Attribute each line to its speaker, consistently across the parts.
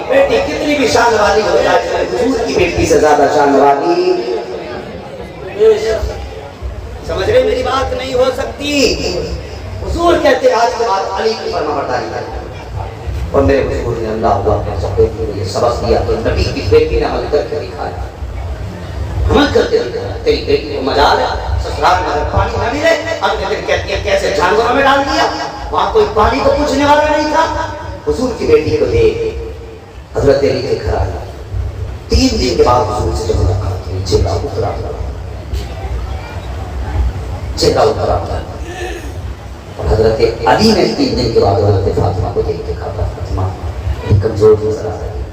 Speaker 1: بیٹی کتنی بھی شان والی ہو جائے حضور کی بیٹی سے زیادہ شان والی سمجھ رہے میری بات نہیں ہو سکتی. حضور کہتے آج کے بعد علی کی فرما برداری کرنا. اور میرے حضور نے اللہ ہوا کہ سب کے لیے سبق دیا تو نبی کی بیٹی نے عمل کر کے دکھایا. عمل کر کے دکھایا. تیری بیٹی کو مجال ہے سسرال میں اگر پانی نہ ملے اگلے دن کہتی ہے کیسے جانوروں میں ڈال دیا, وہاں کوئی پانی کو پوچھنے والا نہیں تھا. حضور کی بیٹی کو دیکھ حضرت علی کے گھر آیا. 3 دن کے بعد حضور سے جب ملاقات ہوئی چہرہ اترا اور حضرت علی نے 3 دن کے بعد حضرت فاطمہ کو دیکھ کے کہا فاطمہ کمزور نظر آ رہی ہے,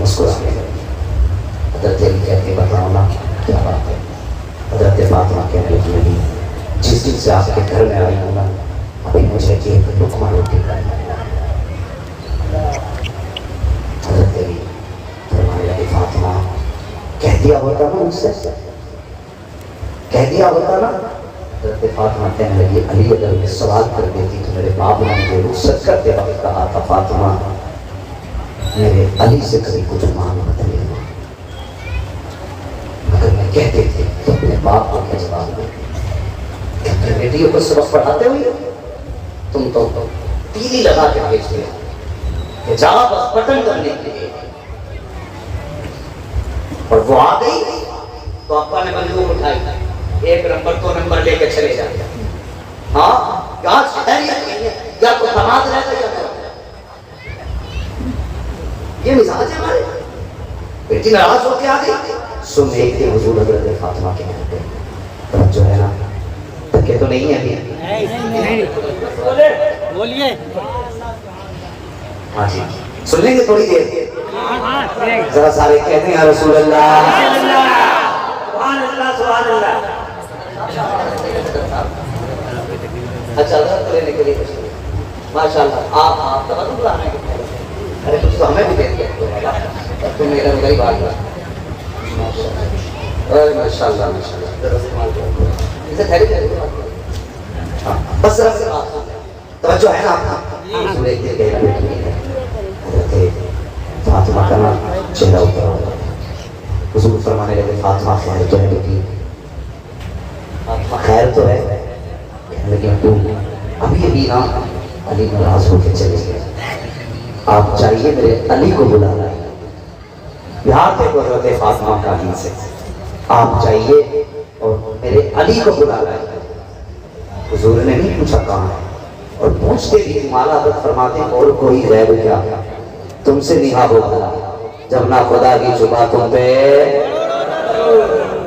Speaker 1: مسکرانے لگی. حضرت علی کہتے بتاؤ نا کیا بات ہے. حضرت فاطمہ کہنے لگی علی جس دن سے آپ کے گھر میں آئی ہوں نا ابھی مجھے ایک لقمہ روٹی کرنا ہے. حضرت علی فرمانے لگے فاطمہ کہہ دیا ہوتا نا مجھ سے, کہہ دیا ہوتا نا. حضرت فاطمہ کہنے لگی علی اگر میں سوال کر دیتی تو میرے باپ نے مجھے رخصت کرتے وقت کہا تھا فاطمہ میرے علی سے کبھی کچھ مانگ مت لینا. اگر میں کہتے تھے تو اپنے باپ کو کیا جواب دیتے؟ کہ بیٹیوں کو سبق پڑھاتے ہوئے تم تو تیلی لگا کے بھیجتے ہو کہ جا بس بٹن کرنے کے لیے, اور وہ آ گئی تو ابا نے بندوق اٹھائی 1 نمبر 2 نمبر لے کے چلے جاتے. ہاں کیا خیریت نہیں ہے یا تو دماد رہتا یا تو یہ مزاج ہے ہمارے. بیٹی ناراض ہو کے آ گئی سن ایک دن حضور حضرت فاطمہ کے گھر پہ جو ہے نا تھکے تو نہیں ہے
Speaker 2: بولیے
Speaker 1: ہاں جی سن لیں گے تھوڑی دیر ذرا سارے کہتے ہیں یا رسول اللہ سبحان اللہ سبحان اللہ. اچھا حضرت لینے کے لیے ماشاء اللہ آپ تبادل بلانے کے لیے ارے کچھ تو ہمیں بھی دے دیا تم میرا غریب آ گیا ماشاء اللہ ماشاء اللہ اسے ٹھہرے بس ذرا توجہ ہے نا آپ سورہ کے کہہ رہے ہیں حضرت فاطمہ کا نا چہرہ اترا ہوا. حضور فرمانے لگے فاطمہ خیر تو ہے بیٹی, فاطمہ خیر تو ہے. لیکن تم ابھی ابھی نا علی ناراض ہو کے چلے گئے, آپ چاہیے میرے علی کو بلا رہے ہیں. یہاں تھے حضرت فاطمہ کا علی سے آپ چاہیے اور میرے علی کو بلا رہے ہیں. حضور نے نہیں پوچھا کہاں ہے, اور پوچھتے بھی مالا حضرت فرماتے ہیں اور کوئی غیب کیا تم سے نہا ہوگا جب نہ خدا کی چھپا تم پہ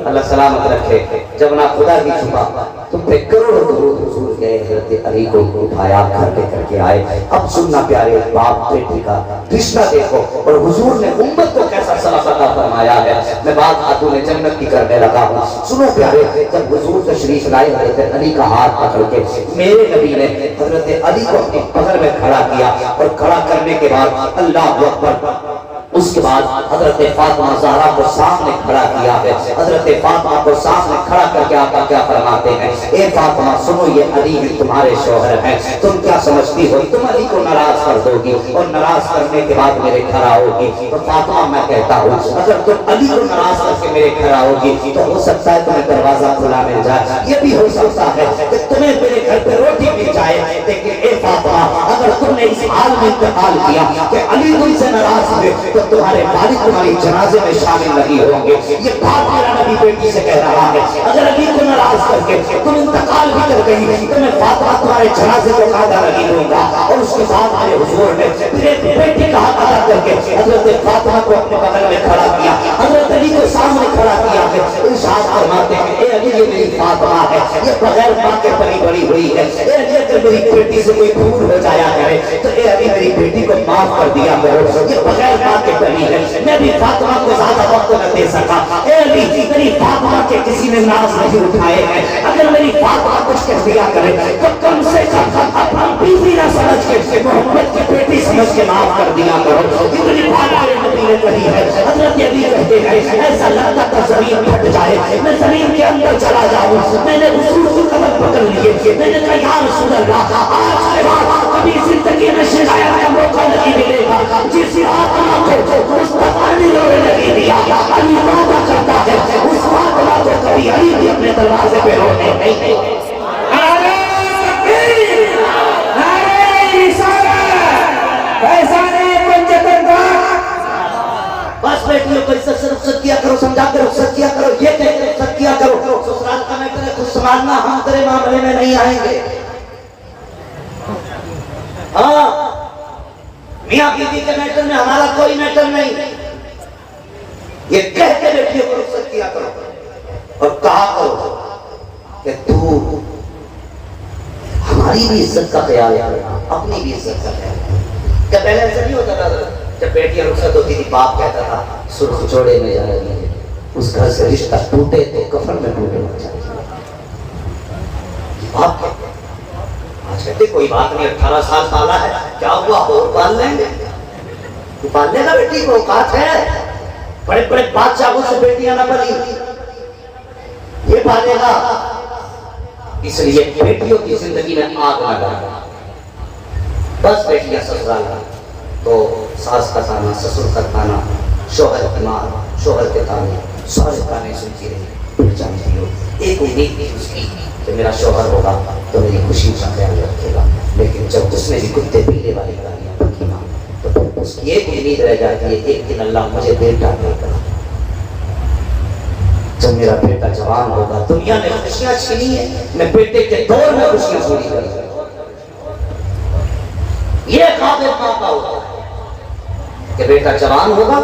Speaker 1: اللہ سلامت رکھے, جب نہ خدا کی چھپا تم پہ کروڑوں درود. حضور گئے حضرت علی کو اٹھایا گھر پہ کر کے آئے. اب سننا پیارے باپ بیٹی کا رشتہ دیکھو اور حضور نے امت کو کیسا سبق عطا فرمایا ہے. میں بات خاتون جنت کی کرنے لگا ہوں. سنو پیارے جب حضور تشریف لائے حضرت علی کا ہاتھ پکڑ کے میرے نبی نے حضرت علی کو اپنے بغل میں کھڑا کیا اور کھڑا کرنے کے بعد اللہ اکبر اس کے بعد حضرت فاطمہ زہرا کو سامنے کھڑا کیا ہے. حضرت فاطمہ کو سامنے کھڑا کر کے آقا کیا فرماتے ہیں اے فاطمہ سنو یہ علی بھی تمہارے شوہر ہیں, تم کیا سمجھتی ہو تم علی کو ناراض کر دو گی اور ناراض کرنے کے بعد میرے گھر آؤ گی. تو فاطمہ میں کہتا ہوں اگر تم علی کو ناراض کر کے میرے گھر آؤ گی تو ہو سکتا ہے تمہیں دروازہ کھلا مل جائے, یہ بھی ہو سکتا ہے کہ تمہیں میرے گھر پہ روٹی مل جائے. لیکن اے فاطمہ اگر تم نے اس حال میں انتقال کیا کہ علی تم سے ناراض ہوئے تو تمہارے والد تمہاری جنازے میں شامل نہیں ہوں گے. یہ بات میرا نبی بیٹی سے کہہ رہا ہے. اگر علی کو ناراض کر کے تم انتقال بھی کر گئی تو میں فاطمہ تمہارے جنازے کو قاعدہ نہیں دوں گا. اور اس کے بعد میرے حضور نے میرے بیٹے کا ہاتھ ادا کر کے حضرت فاطمہ کو اپنے بغل میں کھڑا کیا, حضرت علی کو سامنے کھڑا کیا ہے. ارشاد فرماتے ہیں اے علی یہ میری فاطمہ ہے, یہ بغیر ماں کے پلی بڑی ہوئی ہے. اے علی اگر میری بیٹی سے کوئی بھول ہو جایا کرے تو اے علی میری بیٹی کو معاف کر دیا کرو, یہ بغیر ماں کے پلی ہے. میں بھی فاطمہ کو زیادہ وقت نہ دے سکا. اے علی میری فاطمہ کے کسی نے ناز نہیں اٹھائے ہیں, اگر میری فاطمہ کچھ کہہ دیا کرے تو کم سے کم اپنا بیوی نہ سمجھ کے محمد کی بیٹی سمجھ کے معاف کر دیا کرو. اتنی بات میرے نبی نے کہی ہے. حضرت علی کہتے ہیں ایسا لگتا تھا زمین پھٹ جائے, میں زمین کے اندر چلا جاؤں. میں نے رسول کو کمر پکڑ لیے, میں نے کہا یا رسول اللہ آج کے بعد کبھی زندگی میں شکایت کا موقع نہیں علی وعدہ کرتا ہے اس وعدہ کو کبھی علی بھی اپنے دروازے پہ رونے نہیں دے گا۔
Speaker 3: نعرہ تکبیر، نعرہ رسالت، فیضان کنجت الباغ۔
Speaker 1: بس بیٹیوں کو عزت سے رخصت کیا کرو، سمجھا کے رخصت کیا کرو، یہ کہہ کے رخصت کیا کرو، سسرال کا میٹر ہے خود سنبھالنا، ہم تیرے معاملے میں نہیں آئیں گے۔ ہاں میاں بیوی کے میٹر میں ہمارا کوئی میٹر نہیں، یہ کہہ کے بیٹیوں کو رخصت کیا کرو اور کہا کرو کہ تو ہماری بھی عزت کا خیال رکھنا، اپنی بھی عزت کا خیال رکھنا۔ کیا پہلے ایسا نہیں ہوتا تھا؟ جب بیٹیاں رخصت ہوتی تھی باپ کہتا تھا سرخ جوڑے میں جا رہی ہے، اس گھر سے رشتہ ٹوٹے تو کفن میں ٹوٹے ہونا چاہیے۔ باپ کہتے آج کہتے کوئی بات نہیں، 18 سال پالا ہے، کیا ہوا اور پال لیں گے؟ تو پال لے گا بیٹی کو، اوقات ہے، بڑے بڑے بادشاہوں سے بیٹیاں نہ پلی، یہ پالے گا۔ اس لیے بیٹیوں کی زندگی میں آگ نہ ڈالنا۔ بس بیٹیاں سسرال کا تو ساس کا تانا، سسر کا تانا، شوہر کی ماں، شوہر کے تانے، سارے تانے سنتی رہی، پھر جانتی ہو ایک امید تھی اس کی کہ میرا شوہر ہوگا تو میری خوشی کا خیال رکھے گا، لیکن جب اس نے بھی کتے پیلے والی گالیاں پکی ماں تو پھر اس کی ایک امید رہ جاتی ہے ایک دن اللہ مجھے بیٹا دے گا، جب میرا بیٹا جوان ہوگا۔ دنیا نے خوشیاں چھینی ہیں، میں بیٹے کے دور میں خوشیاں پوری کروں۔ یہ قابل ماں کا ہوتا ہے کہ بیٹا جوان ہوگا،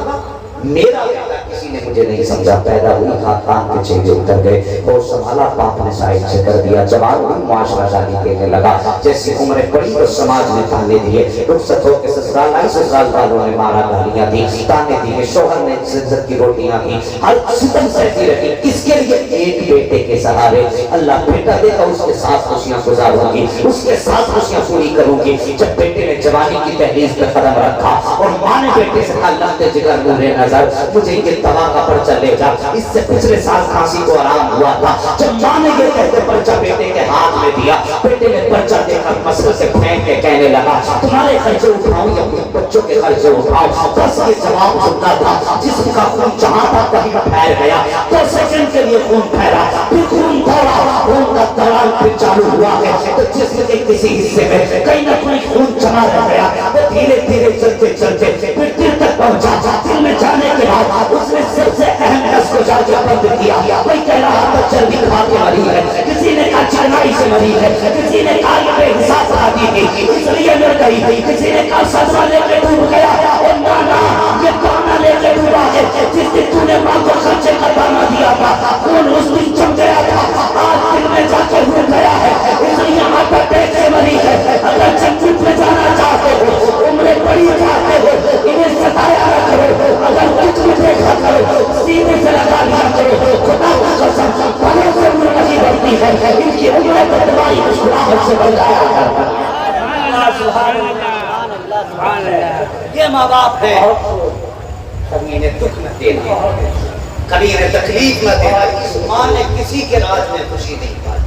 Speaker 1: میرا بیٹا کسی نے مجھے نہیں سمجھا، پیدا ہوئی خاندان کے چہرے اتر گئے اور سنبھالا باپ نے سائڈ سے کر دیا، جوان ہوئی معاشرہ جاری کہنے لگا، جیسی عمر پڑی تو سماج نے تانے دیے، رخصت ہو کے سسرال آئی، سسرال والوں نے مارا گالیاں دی، تانے دیے، شوہر نے عزت کی روٹیاں دی، ہر ستم سہتی رہی، کس کے لیے؟ ایک بیٹے کے سہارے۔ اللہ بیٹا دے گا، اس کے ساتھ خوشیاں گزاروں گی، اس کے ساتھ خوشیاں پوری کروں گی۔ جب بیٹے نے جوانی کی دہلیز پہ قدم رکھا اور ماں نے بیٹے سے کہا لخت جگر نورِ نظر مجھے یہ دوا کا پرچہ لے جا، اس سے پچھلے سال کھانسی کو آرام ہوا تھا، جب ماں نے یہ کہتے پرچہ بیٹے کے ہاتھ میں دیا، بیٹے نے پرچہ دے کر مسئلے سے پھینک کے کہنے لگا تمہارے خرچے اٹھاؤں یا اپنے بچوں کے خرچے اٹھاؤں؟ بس یہ جواب سننا تھا، جسم کا خون جہاں تھا کہیں پھیل گیا، 2 سیکنڈ کے لیے خون پھیلا، پھر خون دوڑا، خون کا دوران پھر چالو ہوا ہے تو جسم کے کسی حصے میں کہیں نہ کہیں خون جمع رہ گیا، وہ دھیرے دھیرے چلتے چلتے پھر دل تک پہنچا، دل میں جانے کے بعد اس نے سب سے اہم نس کو جا کے بند کیا۔ کوئی کہہ رہا تھا چربی کھا کے مری ہے، کسی نے کہا چربی سے مری ہے، کسی نے کہا یہ بے حساب آدمی تھی اس لیے مر گئی، کسی نے کہا سزا لے کے ڈوب گیا، اور نانا یہ دانا لے کے ڈوبا ہے، جس دن تو نے ماں کو خرچے کا دانا دیا تھا خون اس دن چم گیا تھا، آج دل میں جا کے ہو گیا ہے، اس لیے آٹا پیٹ سے مری ہے۔ اگر جنت میں جانا چاہتے ہو، عمریں بڑی چاہتے ہو، انہیں ستایا نہ کرو، اگر کچھ بھی دیکھا کرو سینے سے لگا لیا کرو، خدا کا قسم بڑوں سے عمر نہیں بڑھتی ہے، ان کی عمریں پر تمہاری مسکراہٹ سے بڑھ جایا کرتا ہے۔
Speaker 2: یہ ماں باپ ہے،
Speaker 1: کبھی انہیں دکھ نہ دینا، کبھی انہیں تکلیف نہ دینا۔ اس ماں نے کسی کے راج میں خوشی نہیں پائی،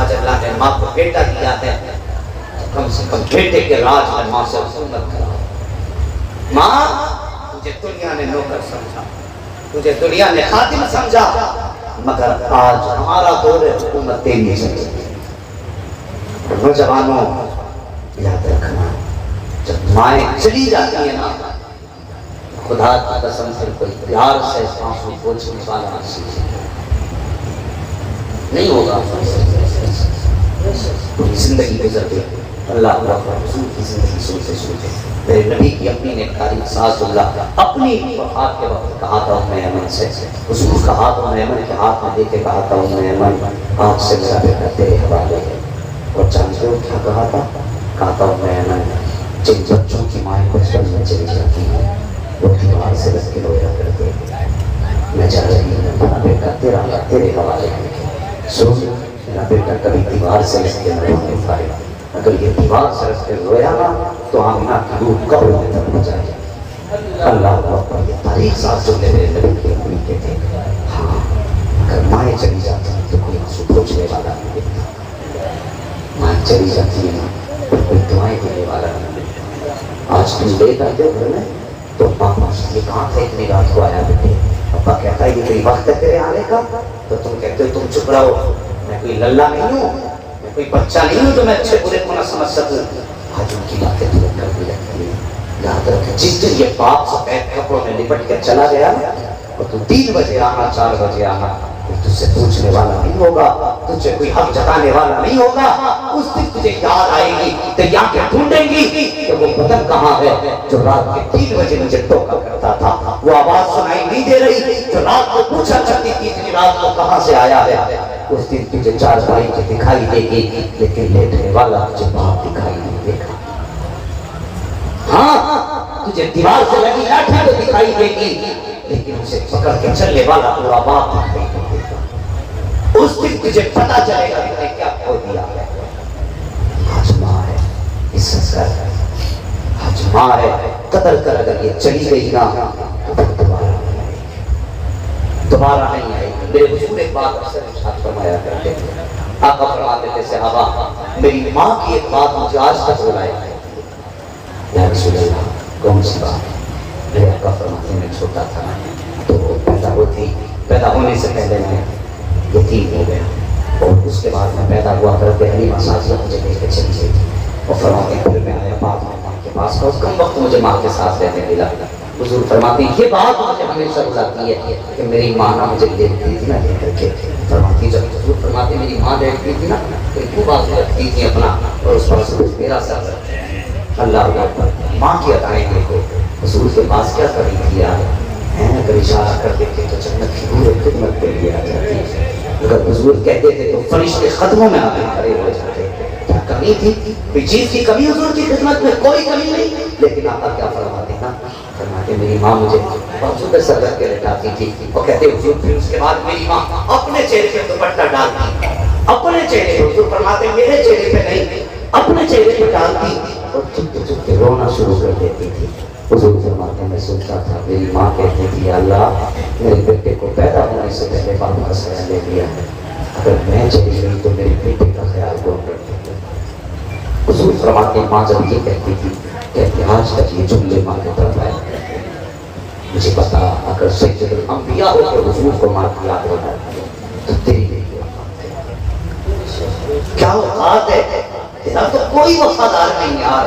Speaker 1: آج اللہ نے ماں کو بیٹا دیا ہے، کم سے کم بیٹے کے راج میں ماں سے حکومت کرا۔ ماں تجھے دنیا نے نوکر سمجھا، تجھے دنیا نے خادم سمجھا، مگر آج ہمارا دور ہے حکومت تیری چلے۔ نوجوانوں یاد رکھنا، جب مائیں چلی جاتی ہیں نا، خدا کی قسم سے کوئی پیار سے آنسو پوچھنے والا نہیں ہوگا، پوری زندگی گزر گئی۔ اللہ رسول کی زندگی سنتے سنتے میرے نبی کی اپنی نے تاریخ ساز اللہ اپنی وفات کے وقت کہا تھا ام ایمن سے، حضور کہا تھا ام ایمن کے ہاتھ میں دے کے کہا تھا ام ایمن آج سے میرا بیٹا تیرے حوالے ہے، اور جانتے ہو کیا کہا تھا ام ایمن جن بچوں کی مائیں بچپن میں چلی جاتی ہیں وہ دیوار سے رکھ کے رویا کرتے ہیں، میں جا رہی ہوں میرا بیٹا تیرے حوالے ہے، سن میرا بیٹا کبھی دیوار سے رکھ کے نہ رونے پائے، اگر یہ دیوار سے رکھ کے رویا نا تو آمینہ کی روح قبر میں دفن ہو جائے۔ اللہ اکبر، یہ تاریخ ساتھ جو میرے نبی کے اپنی کے تھے۔ ہاں اگر مائیں چلی جاتی ہیں تو کوئی آنسو پوچھنے والا نہیں ملتا، مائیں چلی جاتی ہیں تو کوئی دعائیں دینے والا نہیں ملتا۔ آج تم لے کر کے گھر میں تو پاپا یہ کہاں تھا اتنی رات کو آیا بیٹے؟ ابا کہتا ہے یہ کوئی وقت ہے تیرے آنے کا؟ تو تم کہتے ہو تم چپ رہو، میں کوئی للہ نہیں ہوں، میں کوئی بچہ نہیں ہوں جو میں اچھے برے کو نہ سمجھ سکوں۔ آج ان کی باتیں تمہیں کرنے لگتی ہیں۔ یاد رکھے جس دن یہ باپ سفید کپڑوں میں لپٹ کر چلا گیا اور تو 3 بجے آنا 4 بجے آنا، کوئی تجھ سے پوچھنے والا نہیں ہوگا، تجھے کوئی حق جتانے والا نہیں ہوگا۔ اس دن تجھے یاد آئے گی تو یہاں کے ڈھونڈیں گی کہ وہ بدن کہاں ہے جو رات کے 3 بجے مجھے ٹوکا کرتا تھا، وہ آواز سنائی نہیں دے رہی جو رات کو پوچھا کرتی تھی اتنی رات کو کہاں سے آیا ہے۔ اس دن تجھے 4 بھائی کے دکھائی دے گی لیکن لیٹنے والا تجھے باپ دکھائی نہیں دے گا۔ ہاں تجھے دیوار سے لگی لاٹھی تو دکھائی دے گی لیکن اسے پکڑ کے چلنے والا پورا باپ دکھائی نہیں دے گا۔ اس دن تجھے پتا چلے گا کہ نے کیا کھو دیا ہے۔ آج ماں ہے عزت کر، آج ماں ہے قدر کر، اگر یہ چلی گئی نا تو پھر دوبارہ نہیں آئے گی، دوبارہ نہیں آئے گی۔ میرے حضور ایک بات اکثر ارشاد فرمایا کرتے تھے، آقا فرماتے تھے صحابہ میری ماں کی ایک بات مجھے آج تک بلائے گی، یا رسول اللہ کون سی بات؟ میرے آقا فرماتے میں چھوٹا تھا تو پیدا ہونے سے پہلے میں یتیم ہو گیا اور اس کے بعد میں پیدا ہوا کر پہلی مساجد مجھے لے کے چلی گئی تھی اور فرماتے پھر میں آیا بعد میں ماں کے پاس بہت کم وقت مجھے ماں کے ساتھ رہنے ملا۔ حضور فرماتے ہیں یہ بات مجھے ہمیشہ بلاتی ہے کہ میری ماں نہ مجھے دیکھتی تھی نا لے کر کے، فرماتی جب حضور فرماتے میری ماں دیکھتی تھی نا تو کیوں بات رکھتی تھی اپنا اور اس پر میرا سر اللہ اکبر۔ ماں کی عطائیں دیکھو، حضور کے پاس کیا کری تھی یار، اگر اشارہ کر دیتے تو جنت کی پورے خدمت کے لیے آ جاتی، اگر حضور کہتے تھے تو فرشتے قدموں میں آ کے کھڑے ہو جاتے۔ کیا کمی تھی؟ کوئی چیز کی کمی حضور کی خدمت میں؟ کوئی کمی نہیں، لیکن آقا کیا فرماتے نا، فرماتے میری ماں مجھے بازو پہ سر رکھ کے لٹاتی تھی اور کہتے حضور پھر اس کے بعد میری ماں اپنے چہرے پہ دوپٹہ ڈالتی، اپنے چہرے پہ، حضور فرماتے میرے چہرے پہ نہیں اپنے چہرے پہ ڈالتی اور چپتے چپتے رونا شروع کر دیتی تھی۔ حضور فرماتے میں سنتا تھا میری ماں کہتی تھی اللہ میرے بیٹے کو پیدا ہونے سے پہلے باپ کا سایہ لے لیا، اگر میں چلی گئی تو میرے بیٹے کا خیال کون رکھے گا۔ حضور فرماتے ماں جب یہ کہتی تھی کہتے آج تک یہ جملے ماں کے طرف آئے، مجھے پتا اگر سید الانبیاء ہو کے حضور کو ماں کی یاد ہونا تو تیری بیٹی کیا اوقات ہے، تیرا تو کوئی وفادار نہیں یار،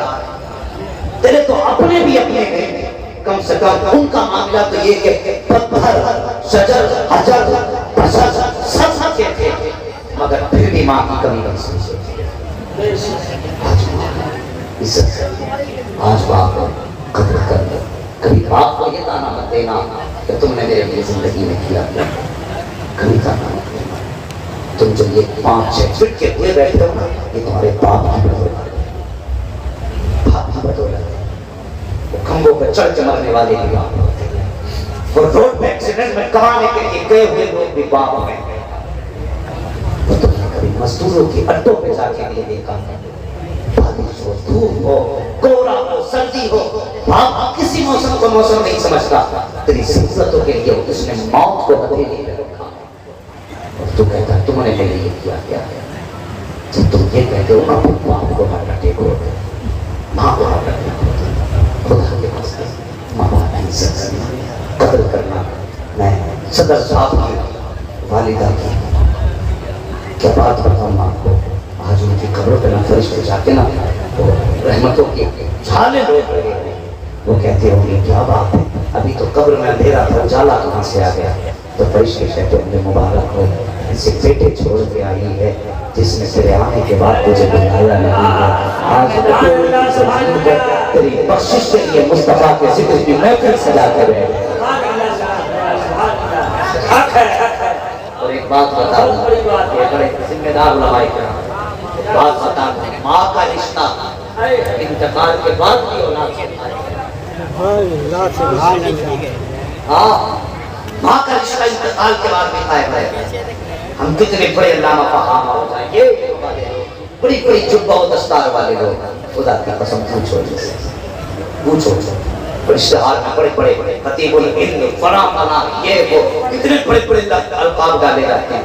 Speaker 1: تیرے تو اپنے بھی اپنے ہیں، کم سے کم ان کا معاملہ تو یہ کہ پتھر شجر حجر بشر سب کے تھے مگر پھر بھی ماں کی کمی محسوس ہوتی ہے۔ آج ماں عزت کر، آج باپ قدر کر، کبھی باپ کو یہ تانا مت دینا کہ تم نے میرے لیے زندگی میں کیا، کبھی تانا مت دینا۔ تم جو یہ 5-6 فٹ کے ہوئے بیٹھے ہو نا یہ تمہارے باپ کی بدولت ہے، باپ کی بدولت ہے۔ وہ کھمبوں پہ چڑھ کے مرنے والے بھی باپ ہوتے ہیں، اور روڈ میں ایکسیڈنٹ میں کمانے کے لیے گئے ہوئے لوگ بھی باپ ہیں۔ وہ تم نے کبھی مزدوروں کی اڈوں پہ جا کے نہیں دیکھا، بارش ہو دھوپ ہو کوڑا ہو سردی ہو، باپ کسی موسم کو موسم نہیں سمجھتا، تیری ضرورتوں کے لیے اس نے موت کو ہتھیلی میں رکھا اور تو کہتا ہے تم نے میرے لیے کیا کیا ہے۔ جب تم یہ کہتے ہو نا باپ کو ہاتھ رکھے کو ماں کو ہاتھ رکھے کو خدا کے واسطے ماں باپ کی عزت کرنا قدر کرنا۔ میں صدر صاحب کی والدہ کی کیا بات بتاؤں آپ کو، آج ان کی قبروں پہ نہ فرش پہ جا کے نا رحمتوں کی جھالے لوگ لگے ہوئے، وہ کہتے ہوں گے کیا بات ہے، ابھی تو قبر میں اندھیرا تھا اجالا کہاں سے آ گیا، تو فرشتے کہتے ہوں گے مبارک ہو اسے بیٹے چھوڑ کے آئی ہے جس نے تیرے آنے کے بعد تجھے بلایا نہیں ہے۔ آج تیری بخشش کے لیے مصطفیٰ کے ذکر کی محفل سجا کر رہے ہیں۔ اور ایک بات بتاؤں، یہ بڑے ذمہ دار علماء کرام، بات بتاؤں، ماں کا رشتہ انتقال کے بعد بھی اولاد سے ہاں ماں کا رشتہ انتقال کے بعد بھی قائم ہے۔ ہم کتنے بڑے علامہ فہامہ ہو جائیں گے، بڑی بڑی جبہ و دستار والے لوگ، خدا کی قسم پوچھو جسے پوچھو اشتہار میں بڑے بڑے خطیب العلم فلاں فلاں یہ وہ اتنے بڑے بڑے القاب ڈالے جاتے ہیں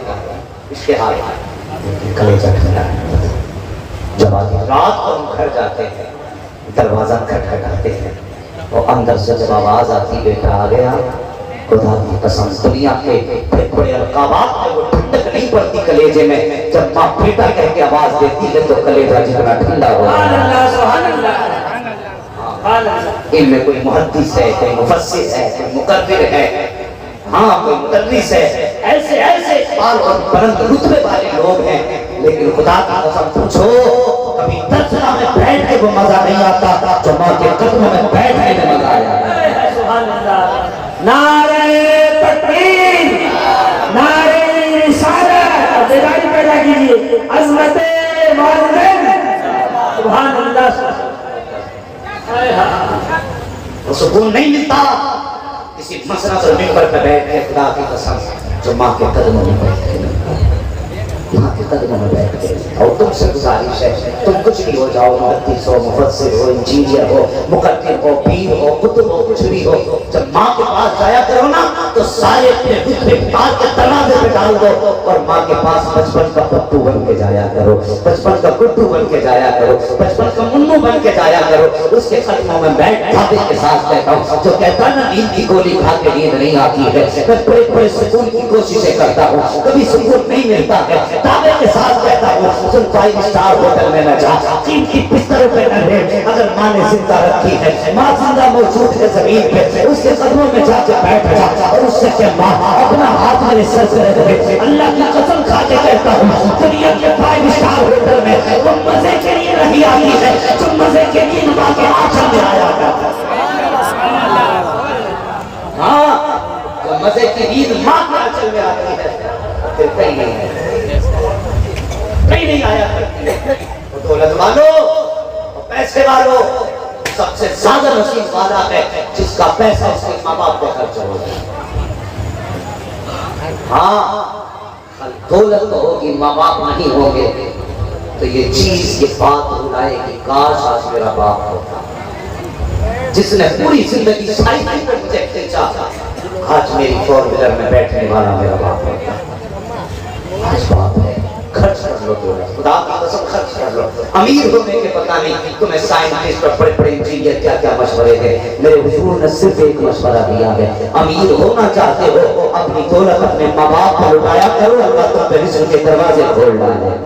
Speaker 1: اشتہار، لیکن کلیجہ ٹھنڈا نہیں ہوتا۔ جب آدھی رات کو ہم گھر جاتے ہیں دروازہ کھٹکھٹاتے ہیں اور اندر سے جب آواز آتی بیٹا آ گیا، خدا کی قسم دنیا کے بڑے القابات میں وہ ٹھنڈک نہیں پڑتی کلیجے میں، جب ماں بیٹا کہہ کے آواز دیتی ہے تو کلیجہ جتنا ٹھنڈا ہو ان میں کوئی محدث ہے، کوئی مفسر ہے، کوئی مقرر ہے، ہاں کوئی مدرس ہے، ایسے ایسے اقبال اور بلند رتبے والے لوگ ہیں، لیکن خدا کی قسم پوچھو کبھی درسگاہ میں بیٹھ کے وہ مزہ نہیں آتا جو ماں کے قدموں میں بیٹھ کے مزہ آیا۔
Speaker 3: نعرہ تکبیر، نعرہ رسالت، بیداری پیدا کیجیے، عظمت والدین، سبحان اللہ۔
Speaker 1: وہ سکون نہیں ملتا کسی مسرح اور منبر پہ بیٹھ کے، خدا کی قسم جو ماں کے قدموں میں بیٹھ کے، ماں کے قدموں میں بیٹھ کے۔ اور تم سے گزارش ہے تم کچھ بھی ہو جاؤ، محدث ہو، مفسر ہو، انجینئر ہو، مقدر ہو، پیر ہو، قطب ہو، کچھ بھی ہو، جب ماں کے پاس جایا کرو نا تو سارے اپنے رتبے پار کے دروازے پہ ڈال دو اور ماں کے پاس بچپن کا پپو بن کے جایا کرو، بچپن کا گڈو بن کے جایا کرو، بچپن کا منو بن کے جایا کرو۔ اس کے قدموں میں بیٹھ دھاپے کے ساتھ کہتا ہوں، جو کہتا ہے نا نیند کی گولی کھا کے نیند نہیں آتی ہے، میں بڑے بڑے سکون کی کوششیں کرتا ہوں، کبھی سکون نہیں ملتا ہے، دعوے کے ساتھ کہتا ہوں سن 5 اسٹار ہوٹل میں نہ جا، قیمتی بستروں پہ نہ رہ، اگر ماں نے زندہ رکھی ہے، ماں زندہ موجود ہے زمین پہ، اس کے قدموں میں جا کے بیٹھ جا اور اس سے کہ ماں اپنا ہاتھ میرے سر سے رکھ دے۔ اللہ کی قسم کھا کے کہتا ہوں دنیا کے 5 اسٹار ہوٹل میں وہ مزے کے لیے نہیں آتی ہے جو مزے کے لیے ماں کے آنچل میں آیا کرتا ہے۔ ہاں جو مزے کی نیند ماں کے آنچل میں آتی ہے پھر کہیں نہیں ہے، کہیں نہیں آیا کرتی ہے۔ وہ دولت والوں، پیسے والوں، سب سے زیادہ نصیب والا ہے جس کا پیسہ اس کے ماں باپ پہ خرچ ہو گیا۔ ہاں دولت تو ہوگی، ماں باپ نہیں ہوں گے تو یہ چیز یہ بات بلائے کہ کاش آج میرا باپ ہوتا جس نے پوری زندگی سائیکل پر مجھے کھینچا، آج میری 4 ویلر میں بیٹھنے والا میرا باپ ہوتا۔ آج باپ ہے، خرچ کر لو دولت، خدا کی قسم خرچ کر لو۔ امیر ہونے کے پتہ نہیں تمہیں سائنٹسٹ اور بڑے بڑے انجینئر کیا کیا مشورے دے، میرے حضور نے صرف ایک مشورہ دیا ہے، امیر ہونا چاہتے ہو اپنی دولت اپنے ماں باپ کو لٹایا کرو، اللہ تم پہ رزق کے دروازے کھول ڈالے۔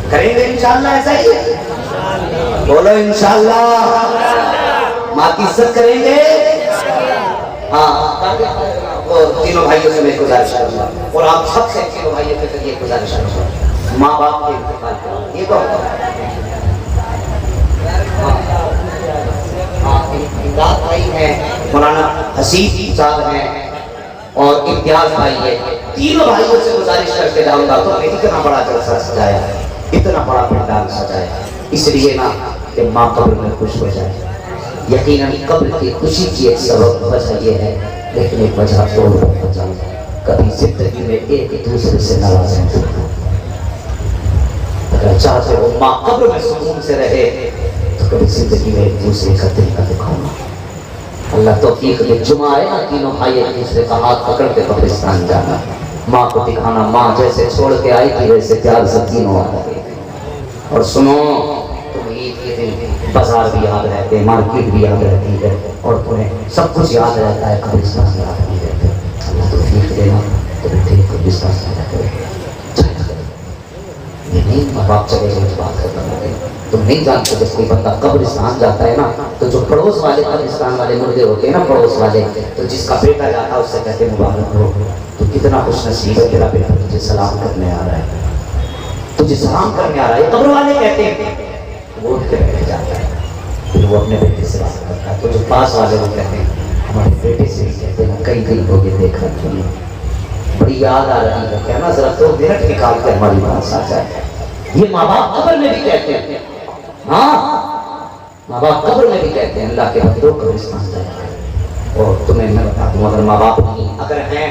Speaker 1: کریں گے انشاءاللہ ایسا ہی؟ بولو انشاءاللہ۔ ماں کی عزت کریں گے؟ ہاں وہ تینوں بھائیوں سے میں گزارش کروں گا اور آپ سب سے تینوں بھائیوں کے ذریعے گزارش کروں گا، ماں باپ کے انتقال کرو یہ کون امداد بھائی ہیں، مولانا حسیب صاحب ہیں اور امتیاز بھائی ہے، تینوں بھائیوں سے گزارش کر کے جاؤں گا تو میں اتنا بڑا جلسہ سجایا، اتنا بڑا پنڈال سجایا اس لیے نا کہ ماں قبر میں خوش ہو جائے۔ یقیناً قبر کی خوشی کی ایک سبب وجہ یہ ہے، لیکن ایک وجہ اور وجہ کبھی زندگی میں ایک دوسرے سے ناراض نہیں ہوتا۔ اگر چاہتے ہو ماں قبر میں سکون سے رہے تو کبھی زندگی میں ایک دوسرے کا دل کا دکھانا۔ اللہ توفیق دے، جمعہ آئے نا تینوں بھائی ایک دوسرے کا ہاتھ پکڑ کے قبرستان جانا، ماں کو دکھانا ماں جیسے چھوڑ کے آئی تھی ویسے پیار سے تینوں آ گئے۔ اور سنو تم عید کے دن بازار بھی یاد رہتے ہیں، مارکیٹ بھی یاد رہتی ہے اور تمہیں سب کچھ یاد رہتا ہے، قبرستان یاد نہیں رہتے۔ اللہ توفیق دینا تو بیٹھے قبرستان سے جاتے یہ نہیں ماں باپ چلے گئے تو بات کرنا لگے۔ تم نہیں جانتے جب کوئی بندہ قبرستان جاتا ہے نا تو جو پڑوس والے قبرستان والے مردے ہوتے ہیں نا پڑوس والے، تو جس کا بیٹا جاتا ہے اس سے کہتے مبارک ہو، تو کتنا خوش نصیب ہے تیرا بیٹا تجھے سلام کرنے آ رہا ہے، تجھے سلام کرنے آ رہا ہے۔ قبر والے کہتے ہیں وہ اٹھ کے بیٹھ جاتا ہے، پھر وہ اپنے بیٹے سے بات کرتا ہے۔ تو جو پاس والے وہ کہتے ہیں ہمارے بیٹے سے ہی کہتے ہیں کئی دن ہو گئے دیکھا کیوں، بڑی یاد آ رہی ہے، کہنا ذرا 2 منٹ نکال کے ہماری پاس آ جائے۔ یہ ماں باپ قبر میں بھی کہتے ہیں، ہاں ماں باپ قبر میں بھی کہتے ہیں اللہ کے بندوں قبرستان جائے۔ اور تمہیں میں بتا دوں اگر ماں باپ نہیں اگر ہیں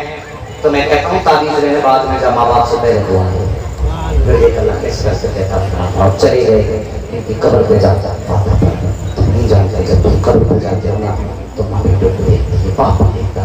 Speaker 1: تو میں کہتا ہوں تعویذ لینے بعد میں جب ماں باپ سے پہلے دعا ہے پھر ایک اللہ کس طرح سے کہتا تھا اور چلے گئے ان کی قبر پہ جاتا پاتا تم نہیں جانتے جب تم قبر پہ جاتے ہو نا تو ماں بیٹوں کو دیکھتی ہے، باپ دیکھتا